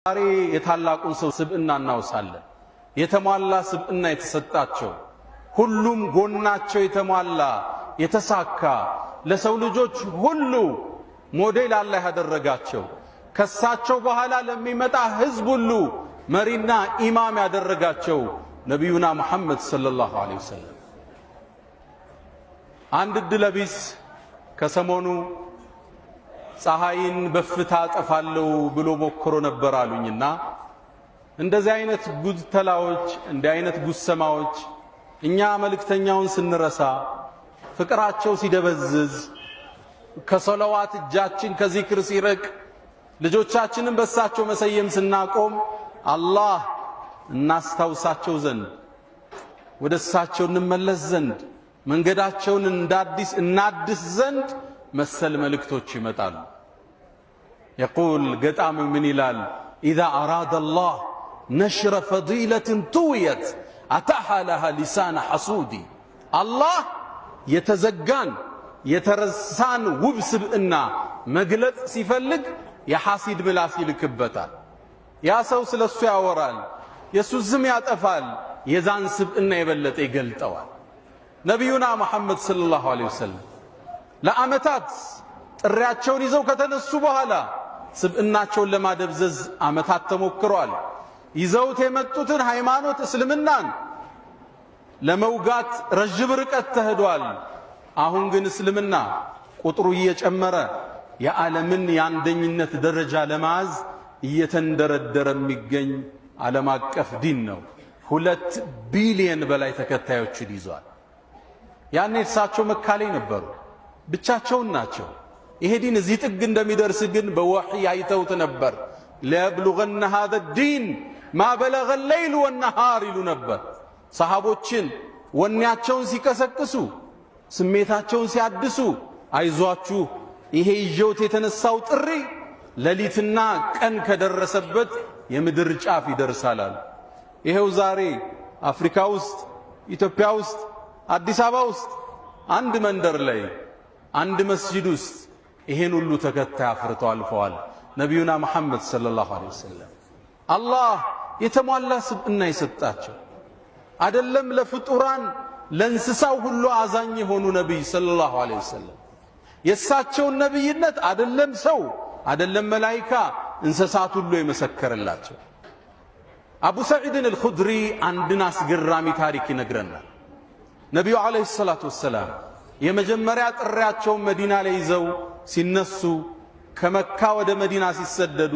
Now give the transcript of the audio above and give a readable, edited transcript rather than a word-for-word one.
ዛሬ የታላቁን ሰው ስብዕና እናውሳለን። የተሟላ ስብዕና የተሰጣቸው ሁሉም ጎናቸው የተሟላ የተሳካ ለሰው ልጆች ሁሉ ሞዴል አላህ ያደረጋቸው ከሳቸው በኋላ ለሚመጣ ህዝብ ሁሉ መሪና ኢማም ያደረጋቸው ነቢዩና መሐመድ ሰለላሁ ዐለይሂ ወሰለም። አንድ ድለቢስ ከሰሞኑ ፀሐይን በፍታ ጠፋለው ብሎ ሞክሮ ነበር አሉኝና እንደዚህ አይነት ጉድተላዎች እንዲህ አይነት ጉሰማዎች እኛ መልእክተኛውን ስንረሳ ፍቅራቸው ሲደበዝዝ ከሶላዋት እጃችን ከዚክር ሲርቅ ልጆቻችንን በሳቸው መሰየም ስናቆም አላህ እናስታውሳቸው ዘንድ ወደ እሳቸው እንመለስ ዘንድ መንገዳቸውን እናድስ ዘንድ መሰል መልእክቶች ይመጣሉ። يقول ገጣሚ ምን ይላል? إذا أراد الله نشر فضيلة طويت أتاح لها لسان حسودي الله የተዘጋን የተረሳን ውብ ስብዕና መግለጽ ሲፈልግ የሐሲድ ምላስ ይልክበታል። ያ ሰው ስለሱ ያወራል፣ የሱ ዝም ያጠፋል፣ የዛን ስብዕና የበለጠ ይገልጠዋል። ነቢዩና መሐመድ ሰለላሁ ዐለይሂ ወሰለም ለዓመታት ጥሪያቸውን ይዘው ከተነሱ በኋላ ስብዕናቸውን ለማደብዘዝ ዓመታት ተሞክሯል። ይዘውት የመጡትን ሃይማኖት እስልምናን ለመውጋት ረጅም ርቀት ተሄዷል። አሁን ግን እስልምና ቁጥሩ እየጨመረ የዓለምን የአንደኝነት ደረጃ ለማዝ እየተንደረደረ የሚገኝ ዓለም አቀፍ ዲን ነው። 2 ቢሊየን በላይ ተከታዮችን ይዟል። ያኔ እሳቸው መካ ላይ ነበሩ፣ ብቻቸውን ናቸው። ይሄ ዲን እዚህ ጥግ እንደሚደርስ ግን በወህይ አይተውት ነበር። ለየብሉገነ ሃዛ ዲን ማ በለገ ሌይል ወነሃር ይሉ ነበር። ሰሃቦችን ወኔያቸውን ሲቀሰቅሱ ስሜታቸውን ሲያድሱ አይዟችሁ ይሄ ይዤውት የተነሳው ጥሪ ሌሊትና ቀን ከደረሰበት የምድር ጫፍ ይደርሳል። ይሄው ዛሬ አፍሪካ ውስጥ ኢትዮጵያ ውስጥ አዲስ አበባ ውስጥ አንድ መንደር ላይ አንድ መስጂድ ውስጥ ይሄን ሁሉ ተከታይ አፍርተው አልፈዋል ነቢዩና መሐመድ ሰለላሁ ዐለይሂ ወሰለም። አላህ የተሟላ ስብዕና የሰጣቸው አይደለም ለፍጡራን ለእንስሳው ሁሉ አዛኝ የሆኑ ነቢይ ሰለላሁ ዐለይሂ ወሰለም። የእሳቸውን ነቢይነት አይደለም ሰው አይደለም መላኢካ እንስሳት ሁሉ የመሰከረላቸው። አቡ ሰዒድን አልኹድሪ አንድን አስገራሚ ታሪክ ይነግረናል። ነቢዩ ዐለይሂ ሰላቱ ወሰላም የመጀመሪያ ጥሪያቸውን መዲና ላይ ይዘው ሲነሱ ከመካ ወደ መዲና ሲሰደዱ